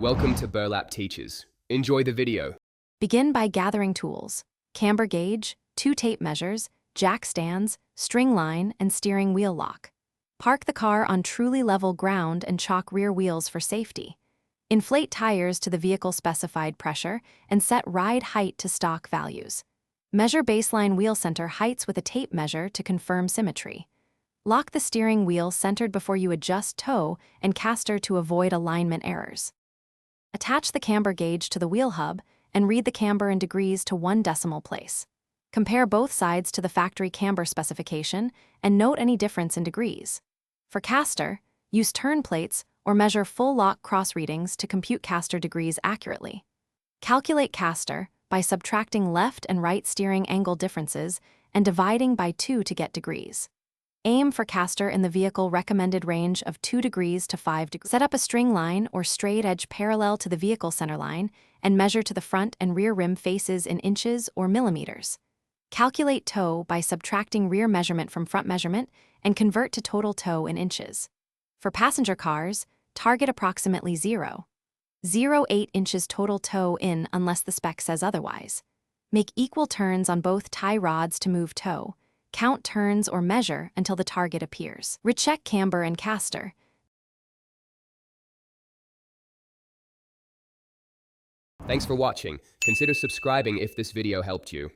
Welcome to Burlap Teachers. Enjoy the video. Begin by gathering tools: camber gauge, 2 tape measures, jack stands, string line, and steering wheel lock. Park the car on truly level ground and chalk rear wheels for safety. Inflate tires to the vehicle-specified pressure and set ride height to stock values. Measure baseline wheel center heights with a tape measure to confirm symmetry. Lock the steering wheel centered before you adjust toe and caster to avoid alignment errors. Attach the camber gauge to the wheel hub and read the camber in degrees to 1 decimal place. Compare both sides to the factory camber specification and note any difference in degrees. For caster, use turn plates or measure full lock cross readings to compute caster degrees accurately. Calculate caster by subtracting left and right steering angle differences and dividing by 2 to get degrees. Aim for caster in the vehicle recommended range of 2 degrees to 5 degrees. Set up a string line or straight edge parallel to the vehicle center line and measure to the front and rear rim faces in inches or millimeters. Calculate toe by subtracting rear measurement from front measurement and convert to total toe in inches. For passenger cars, target approximately 0.08 inches total toe in unless the spec says otherwise. Make equal turns on both tie rods to move toe. Count turns or measure until the target appears. Recheck camber and caster. Thanks for watching. Consider subscribing if this video helped you.